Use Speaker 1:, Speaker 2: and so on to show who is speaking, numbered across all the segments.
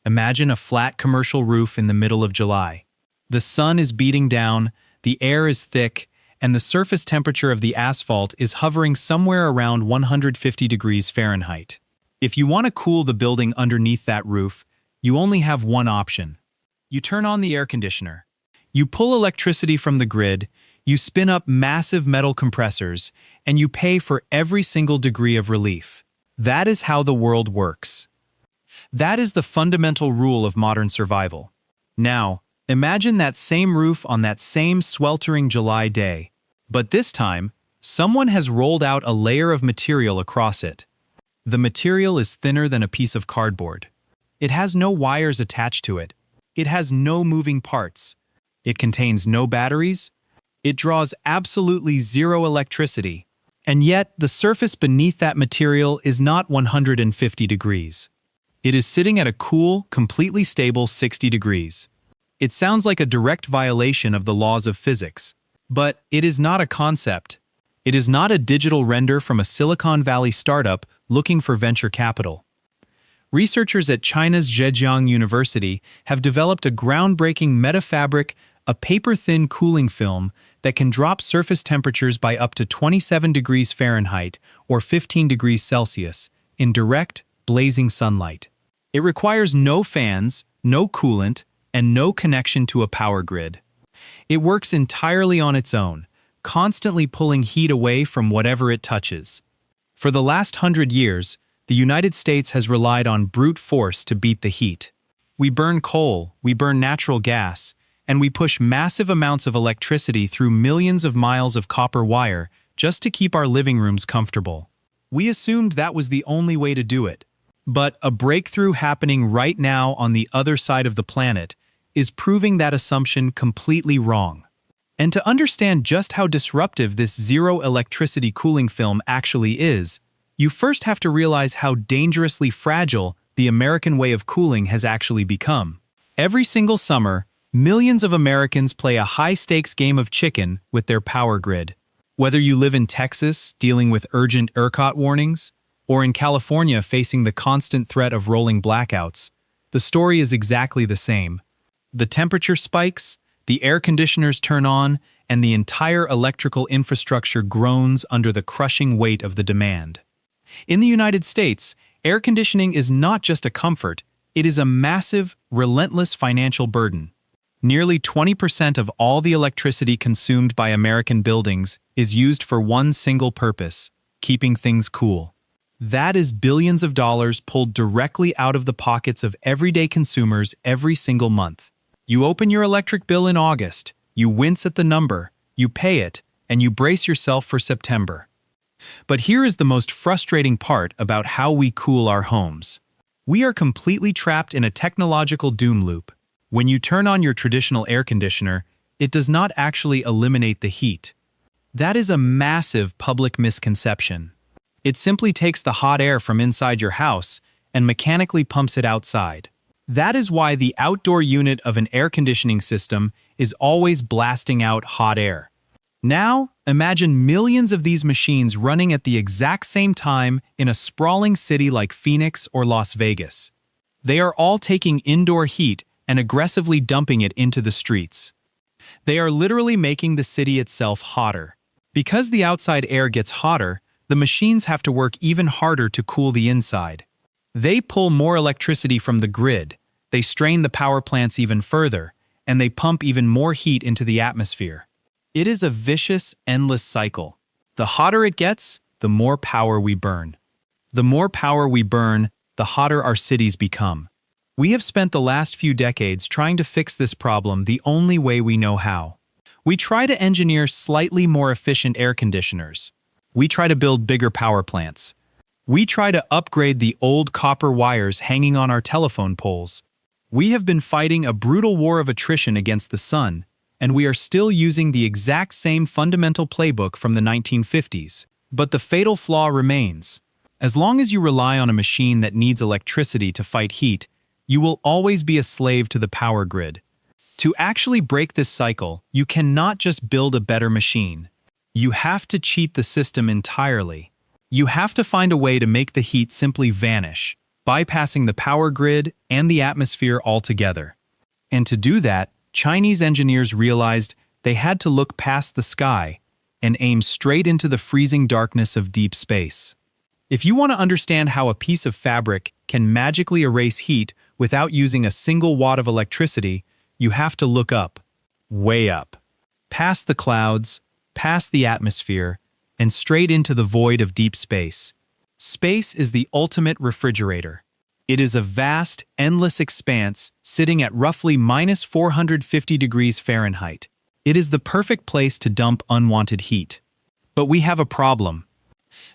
Speaker 1: Imagine a flat commercial roof in the middle of July. The sun is beating down, the air is thick, and the surface temperature of the asphalt is hovering somewhere around 150 degrees Fahrenheit. If you want to cool the building underneath that roof, you only have one option. You turn on the air conditioner. You pull electricity from the grid, you spin up massive metal compressors, and you pay for every single degree of relief. That is how the world works. That is the fundamental rule of modern survival. Now, imagine that same roof on that same sweltering July day. But this time, someone has rolled out a layer of material across it. The material is thinner than a piece of cardboard. It has no wires attached to it. It has no moving parts. It contains no batteries. It draws absolutely zero electricity. And yet, the surface beneath that material is not 150 degrees. It is sitting at a cool, completely stable 60 degrees. It sounds like a direct violation of the laws of physics. But it is not a concept. It is not a digital render from a Silicon Valley startup looking for venture capital. Researchers at China's Zhejiang University have developed a groundbreaking metafabric, a paper-thin cooling film that can drop surface temperatures by up to 27 degrees Fahrenheit or 15 degrees Celsius in direct, blazing sunlight. It requires no fans, no coolant, and no connection to a power grid. It works entirely on its own, constantly pulling heat away from whatever it touches. For the last 100 years, the United States has relied on brute force to beat the heat. We burn coal, we burn natural gas, and we push massive amounts of electricity through millions of miles of copper wire just to keep our living rooms comfortable. We assumed that was the only way to do it. But a breakthrough happening right now on the other side of the planet is proving that assumption completely wrong. And to understand just how disruptive this zero electricity cooling film actually is, you first have to realize how dangerously fragile the American way of cooling has actually become. Every single summer, millions of Americans play a high-stakes game of chicken with their power grid. Whether you live in Texas, dealing with urgent ERCOT warnings, or in California facing the constant threat of rolling blackouts, the story is exactly the same. The temperature spikes, the air conditioners turn on, and the entire electrical infrastructure groans under the crushing weight of the demand. In the United States, air conditioning is not just a comfort, it is a massive, relentless financial burden. Nearly 20% of all the electricity consumed by American buildings is used for one single purpose: keeping things cool. That is billions of dollars pulled directly out of the pockets of everyday consumers every single month. You open your electric bill in August, you wince at the number, you pay it, and you brace yourself for September. But here is the most frustrating part about how we cool our homes. We are completely trapped in a technological doom loop. When you turn on your traditional air conditioner, it does not actually eliminate the heat. That is a massive public misconception. It simply takes the hot air from inside your house and mechanically pumps it outside. That is why the outdoor unit of an air conditioning system is always blasting out hot air. Now, imagine millions of these machines running at the exact same time in a sprawling city like Phoenix or Las Vegas. They are all taking indoor heat and aggressively dumping it into the streets. They are literally making the city itself hotter. Because the outside air gets hotter, the machines have to work even harder to cool the inside. They pull more electricity from the grid, they strain the power plants even further, and they pump even more heat into the atmosphere. It is a vicious, endless cycle. The hotter it gets, the more power we burn. The more power we burn, the hotter our cities become. We have spent the last few decades trying to fix this problem the only way we know how. We try to engineer slightly more efficient air conditioners. We try to build bigger power plants. We try to upgrade the old copper wires hanging on our telephone poles. We have been fighting a brutal war of attrition against the sun, and we are still using the exact same fundamental playbook from the 1950s. But the fatal flaw remains. As long as you rely on a machine that needs electricity to fight heat, you will always be a slave to the power grid. To actually break this cycle, you cannot just build a better machine. You have to cheat the system entirely. You have to find a way to make the heat simply vanish. bypassing the power grid and the atmosphere altogether. And to do that, Chinese engineers realized they had to look past the sky and aim straight into the freezing darkness of deep space. If you want to understand how a piece of fabric can magically erase heat without using a single watt of electricity, you have to look up, way up, past the clouds, past the atmosphere, and straight into the void of deep space. Space is the ultimate refrigerator. It is a vast, endless expanse sitting at roughly minus 450 degrees Fahrenheit. It is the perfect place to dump unwanted heat. But we have a problem.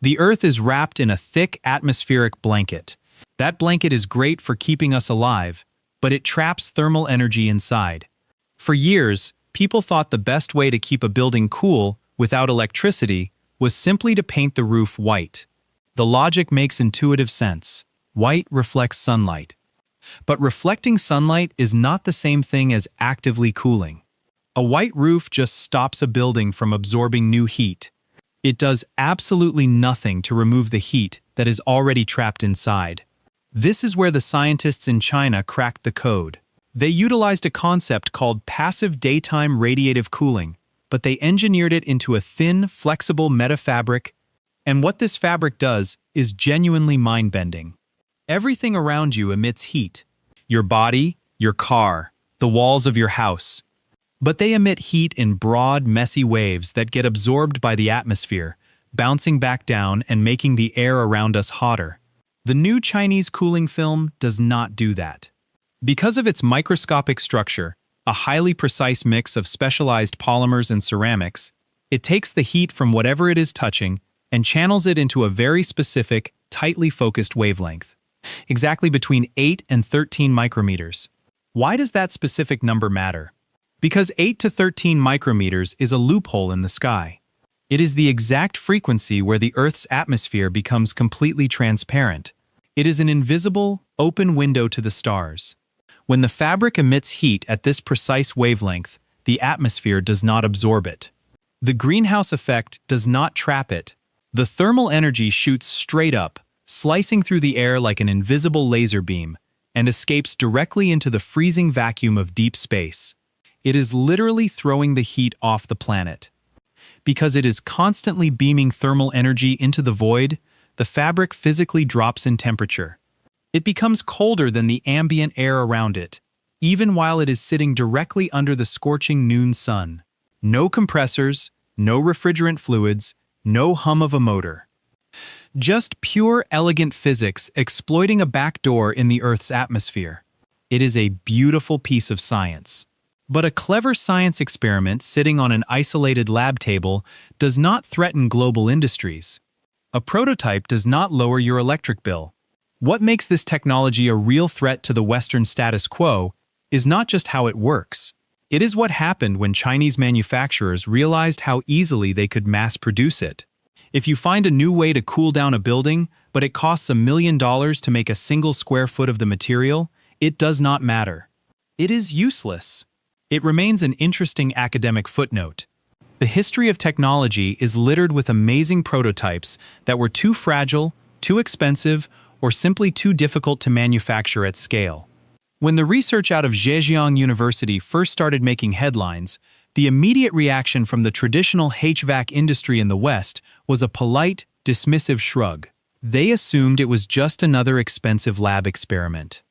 Speaker 1: The Earth is wrapped in a thick atmospheric blanket. That blanket is great for keeping us alive, but it traps thermal energy inside. For years, people thought the best way to keep a building cool without electricity was simply to paint the roof white. The logic makes intuitive sense. White reflects sunlight. But reflecting sunlight is not the same thing as actively cooling. A white roof just stops a building from absorbing new heat. It does absolutely nothing to remove the heat that is already trapped inside. This is where the scientists in China cracked the code. They utilized a concept called passive daytime radiative cooling, but they engineered it into a thin, flexible metafabric. And what this fabric does is genuinely mind-bending. Everything around you emits heat. Your body, your car, the walls of your house. But they emit heat in broad, messy waves that get absorbed by the atmosphere, bouncing back down and making the air around us hotter. The new Chinese cooling film does not do that. Because of its microscopic structure, a highly precise mix of specialized polymers and ceramics, it takes the heat from whatever it is touching and channels it into a very specific, tightly focused wavelength, exactly between 8 and 13 micrometers. Why does that specific number matter? Because 8 to 13 micrometers is a loophole in the sky. It is the exact frequency where the Earth's atmosphere becomes completely transparent. It is an invisible, open window to the stars. When the fabric emits heat at this precise wavelength, the atmosphere does not absorb it. The greenhouse effect does not trap it. The thermal energy shoots straight up, slicing through the air like an invisible laser beam, and escapes directly into the freezing vacuum of deep space. It is literally throwing the heat off the planet. Because it is constantly beaming thermal energy into the void, the fabric physically drops in temperature. It becomes colder than the ambient air around it, even while it is sitting directly under the scorching noon sun. No compressors, no refrigerant fluids, no hum of a motor. Just pure, elegant physics exploiting a backdoor in the Earth's atmosphere. It is a beautiful piece of science. But a clever science experiment sitting on an isolated lab table does not threaten global industries. A prototype does not lower your electric bill. What makes this technology a real threat to the Western status quo is not just how it works. It is what happened when Chinese manufacturers realized how easily they could mass produce it. If you find a new way to cool down a building, but it costs $1 million to make a single square foot of the material, it does not matter. It is useless. It remains an interesting academic footnote. The history of technology is littered with amazing prototypes that were too fragile, too expensive, or simply too difficult to manufacture at scale. When the research out of Zhejiang University first started making headlines, the immediate reaction from the traditional HVAC industry in the West was a polite, dismissive shrug. They assumed it was just another expensive lab experiment.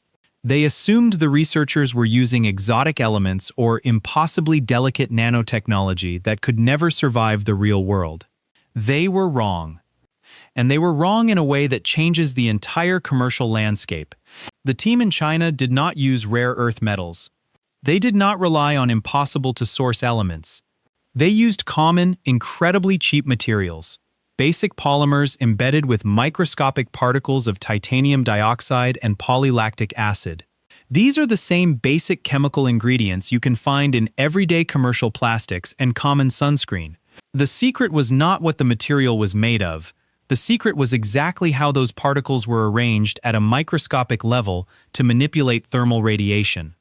Speaker 1: They assumed the researchers were using exotic elements or impossibly delicate nanotechnology that could never survive the real world. They were wrong. And they were wrong in a way that changes the entire commercial landscape. The team in China did not use rare earth metals. They did not rely on impossible-to-source elements. They used common, incredibly cheap materials. Basic polymers embedded with microscopic particles of titanium dioxide and polylactic acid. These are the same basic chemical ingredients you can find in everyday commercial plastics and common sunscreen. The secret was not what the material was made of. The secret was exactly how those particles were arranged at a microscopic level to manipulate thermal radiation.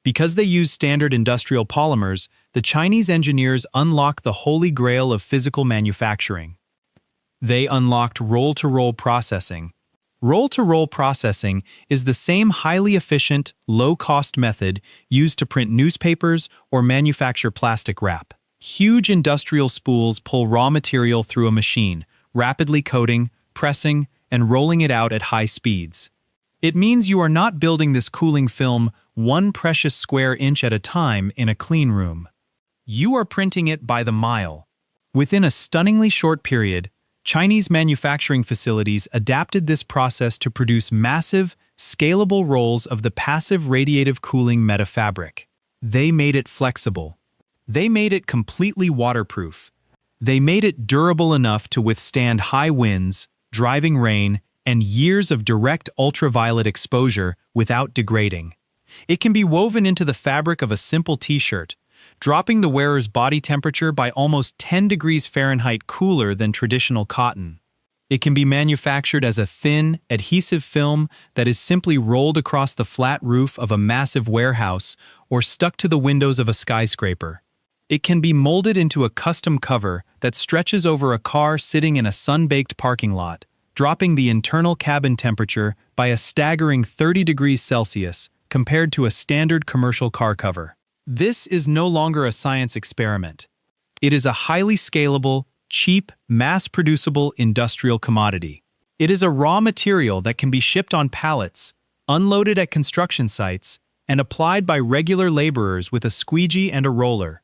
Speaker 1: Because they used standard industrial polymers, the Chinese engineers unlocked the holy grail of physical manufacturing. They unlocked roll-to-roll processing. Roll-to-roll processing is the same highly efficient, low-cost method used to print newspapers or manufacture plastic wrap. Huge industrial spools pull raw material through a machine, rapidly coating, pressing, and rolling it out at high speeds. It means you are not building this cooling film one precious square inch at a time in a clean room. You are printing it by the mile. Within a stunningly short period, Chinese manufacturing facilities adapted this process to produce massive, scalable rolls of the passive radiative cooling metafabric. They made it flexible. They made it completely waterproof. They made it durable enough to withstand high winds, driving rain, and years of direct ultraviolet exposure without degrading. It can be woven into the fabric of a simple t-shirt, dropping the wearer's body temperature by almost 10 degrees Fahrenheit cooler than traditional cotton. It can be manufactured as a thin, adhesive film that is simply rolled across the flat roof of a massive warehouse or stuck to the windows of a skyscraper. It can be molded into a custom cover that stretches over a car sitting in a sun-baked parking lot, dropping the internal cabin temperature by a staggering 30 degrees Celsius compared to a standard commercial car cover. This is no longer a science experiment. It is a highly scalable, cheap, mass-producible industrial commodity. It is a raw material that can be shipped on pallets, unloaded at construction sites, and applied by regular laborers with a squeegee and a roller.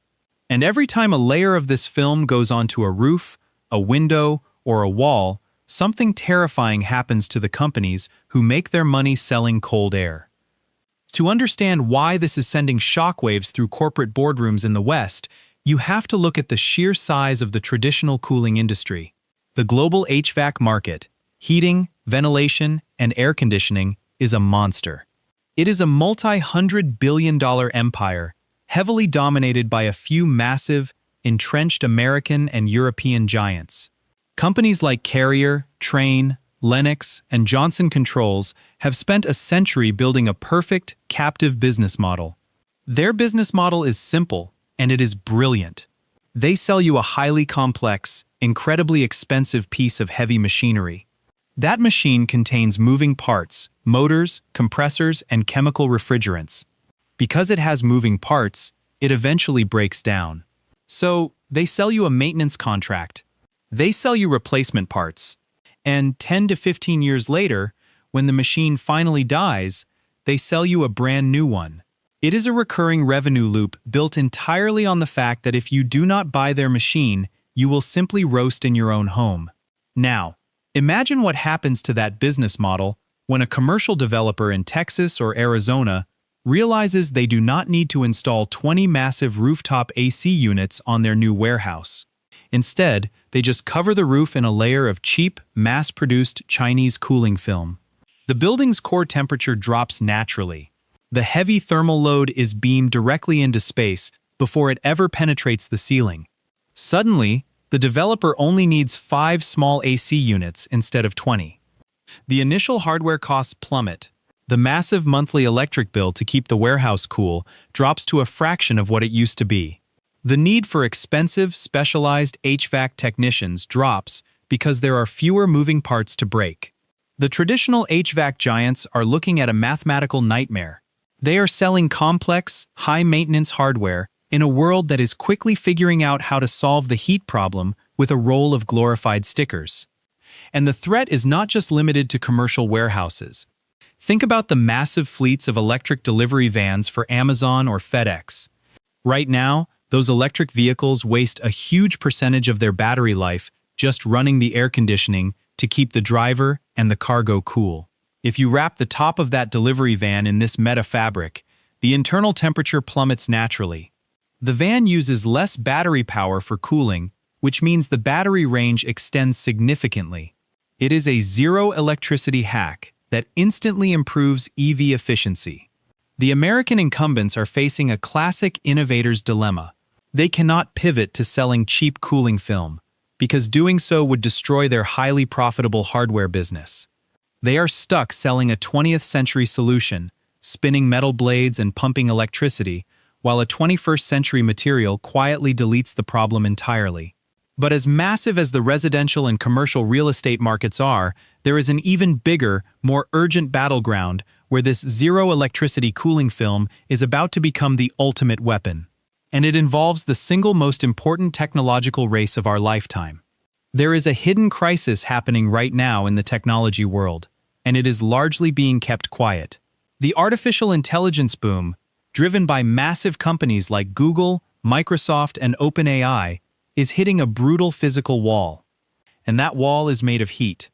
Speaker 1: And every time a layer of this film goes onto a roof, a window, or a wall, something terrifying happens to the companies who make their money selling cold air. To understand why this is sending shockwaves through corporate boardrooms in the West, you have to look at the sheer size of the traditional cooling industry. The global HVAC market, heating, ventilation, and air conditioning, is a monster. It is a multi-hundred-billion-dollar empire, heavily dominated by a few massive, entrenched American and European giants. Companies like Carrier, Trane, Lennox, and Johnson Controls have spent a century building a perfect, captive business model. Their business model is simple, and it is brilliant. They sell you a highly complex, incredibly expensive piece of heavy machinery. That machine contains moving parts, motors, compressors, and chemical refrigerants. Because it has moving parts, it eventually breaks down. So, they sell you a maintenance contract. They sell you replacement parts. And 10 to 15 years later, when the machine finally dies, they sell you a brand new one. It is a recurring revenue loop built entirely on the fact that if you do not buy their machine, you will simply roast in your own home. Now, imagine what happens to that business model when a commercial developer in Texas or Arizona realizes they do not need to install 20 massive rooftop AC units on their new warehouse. Instead, they just cover the roof in a layer of cheap, mass-produced Chinese cooling film. The building's core temperature drops naturally. The heavy thermal load is beamed directly into space before it ever penetrates the ceiling. Suddenly, the developer only needs 5 small AC units instead of 20. The initial hardware costs plummet. The massive monthly electric bill to keep the warehouse cool drops to a fraction of what it used to be. The need for expensive, specialized HVAC technicians drops because there are fewer moving parts to break. The traditional HVAC giants are looking at a mathematical nightmare. They are selling complex, high-maintenance hardware in a world that is quickly figuring out how to solve the heat problem with a roll of glorified stickers. And the threat is not just limited to commercial warehouses. Think about the massive fleets of electric delivery vans for Amazon or FedEx. Right now, those electric vehicles waste a huge percentage of their battery life just running the air conditioning to keep the driver and the cargo cool. If you wrap the top of that delivery van in this metafabric, the internal temperature plummets naturally. The van uses less battery power for cooling, which means the battery range extends significantly. It is a zero electricity hack that instantly improves EV efficiency. The American incumbents are facing a classic innovator's dilemma. They cannot pivot to selling cheap cooling film, because doing so would destroy their highly profitable hardware business. They are stuck selling a 20th century solution, spinning metal blades and pumping electricity, while a 21st century material quietly deletes the problem entirely. But as massive as the residential and commercial real estate markets are, there is an even bigger, more urgent battleground where this zero electricity cooling film is about to become the ultimate weapon. And it involves the single most important technological race of our lifetime. There is a hidden crisis happening right now in the technology world, and it is largely being kept quiet. The artificial intelligence boom, driven by massive companies like Google, Microsoft, and OpenAI, is hitting a brutal physical wall. And that wall is made of heat.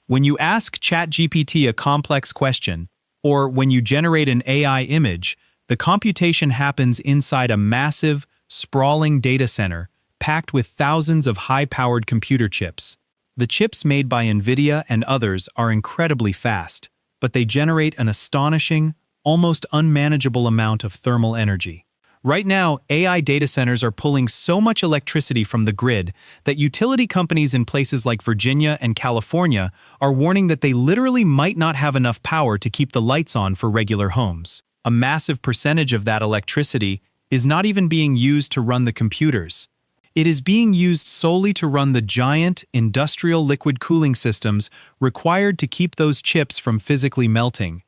Speaker 1: When you ask ChatGPT a complex question, or when you generate an AI image, the computation happens inside a massive, sprawling data center packed with thousands of high-powered computer chips. The chips made by NVIDIA and others are incredibly fast, but they generate an astonishing, almost unmanageable amount of thermal energy. Right now, AI data centers are pulling so much electricity from the grid that utility companies in places like Virginia and California are warning that they literally might not have enough power to keep the lights on for regular homes. A massive percentage of that electricity is not even being used to run the computers. It is being used solely to run the giant, industrial liquid cooling systems required to keep those chips from physically melting.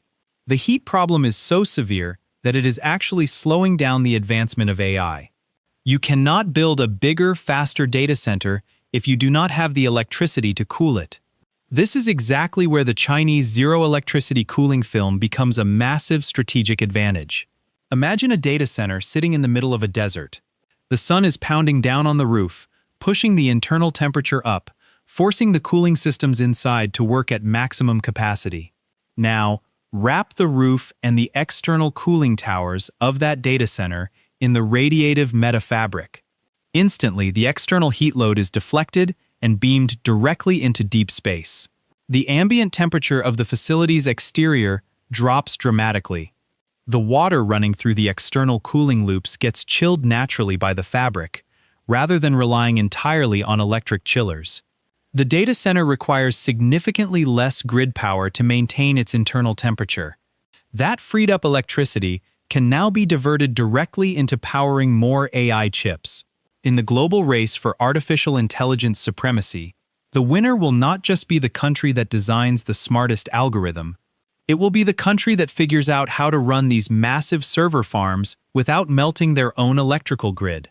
Speaker 1: The heat problem is so severe that it is actually slowing down the advancement of AI. You cannot build a bigger, faster data center if you do not have the electricity to cool it. This is exactly where the Chinese zero-electricity cooling film becomes a massive strategic advantage. Imagine a data center sitting in the middle of a desert. The sun is pounding down on the roof, pushing the internal temperature up, forcing the cooling systems inside to work at maximum capacity. Now, wrap the roof and the external cooling towers of that data center in the radiative metafabric. Instantly, the external heat load is deflected and beamed directly into deep space. The ambient temperature of the facility's exterior drops dramatically. The water running through the external cooling loops gets chilled naturally by the fabric, rather than relying entirely on electric chillers. The data center requires significantly less grid power to maintain its internal temperature. That freed up electricity can now be diverted directly into powering more AI chips. In the global race for artificial intelligence supremacy, the winner will not just be the country that designs the smartest algorithm. It will be the country that figures out how to run these massive server farms without melting their own electrical grid.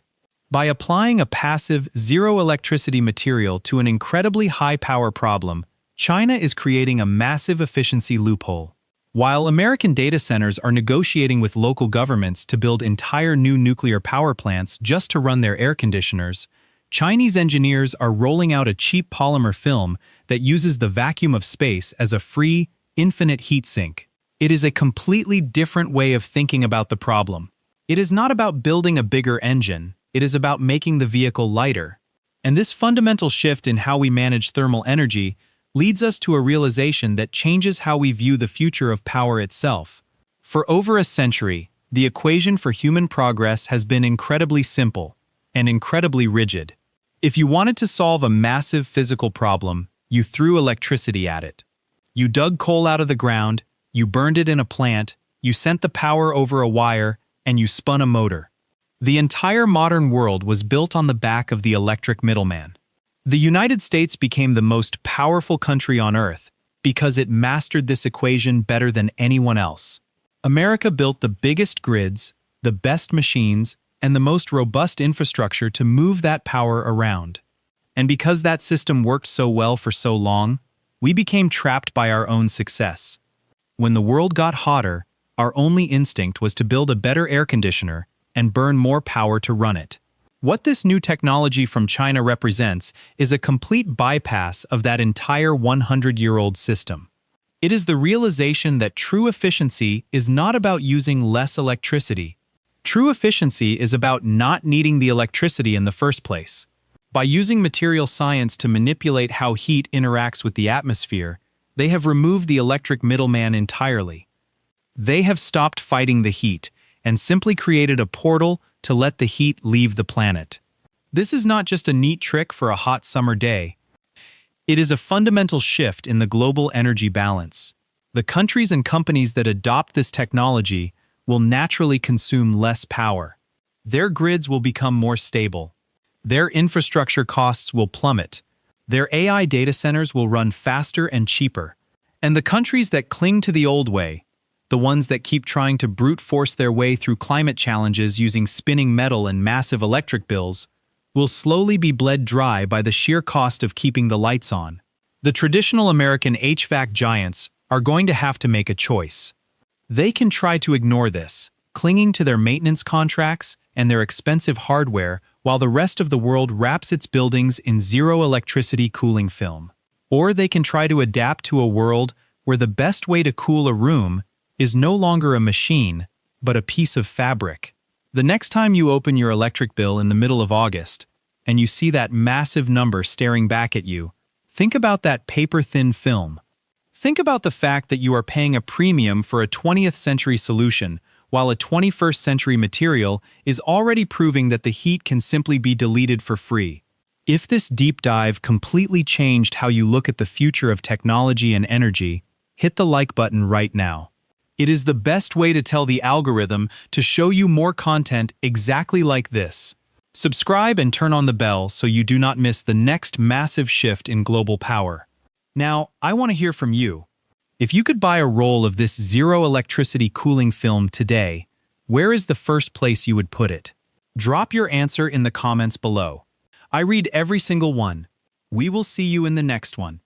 Speaker 1: By applying a passive, zero-electricity material to an incredibly high-power problem, China is creating a massive efficiency loophole. While American data centers are negotiating with local governments to build entire new nuclear power plants just to run their air conditioners, Chinese engineers are rolling out a cheap polymer film that uses the vacuum of space as a free, infinite heat sink. It is a completely different way of thinking about the problem. It is not about building a bigger engine. It is about making the vehicle lighter. And this fundamental shift in how we manage thermal energy leads us to a realization that changes how we view the future of power itself. For over a century, the equation for human progress has been incredibly simple and incredibly rigid. If you wanted to solve a massive physical problem, you threw electricity at it. You dug coal out of the ground, you burned it in a plant, you sent the power over a wire, and you spun a motor. The entire modern world was built on the back of the electric middleman. The United States became the most powerful country on Earth because it mastered this equation better than anyone else. America built the biggest grids, the best machines, and the most robust infrastructure to move that power around. And because that system worked so well for so long, we became trapped by our own success. When the world got hotter, our only instinct was to build a better air conditioner and burn more power to run it. What this new technology from China represents is a complete bypass of that entire 100-year-old system. It is the realization that true efficiency is not about using less electricity. True efficiency is about not needing the electricity in the first place. By using material science to manipulate how heat interacts with the atmosphere, they have removed the electric middleman entirely. They have stopped fighting the heat and simply created a portal to let the heat leave the planet. This is not just a neat trick for a hot summer day. It is a fundamental shift in the global energy balance. The countries and companies that adopt this technology will naturally consume less power. Their grids will become more stable. Their infrastructure costs will plummet. Their AI data centers will run faster and cheaper. And the countries that cling to the old way, the ones that keep trying to brute force their way through climate challenges using spinning metal and massive electric bills, will slowly be bled dry by the sheer cost of keeping the lights on. The traditional American HVAC giants are going to have to make a choice. They can try to ignore this, clinging to their maintenance contracts and their expensive hardware while the rest of the world wraps its buildings in zero-electricity cooling film. Or they can try to adapt to a world where the best way to cool a room is no longer a machine, but a piece of fabric. The next time you open your electric bill in the middle of August, and you see that massive number staring back at you, think about that paper-thin film. Think about the fact that you are paying a premium for a 20th century solution, while a 21st century material is already proving that the heat can simply be deleted for free. If this deep dive completely changed how you look at the future of technology and energy, hit the like button right now. It is the best way to tell the algorithm to show you more content exactly like this. Subscribe and turn on the bell so you do not miss the next massive shift in global power. Now, I want to hear from you. If you could buy a roll of this zero-electricity cooling film today, where is the first place you would put it? Drop your answer in the comments below. I read every single one. We will see you in the next one.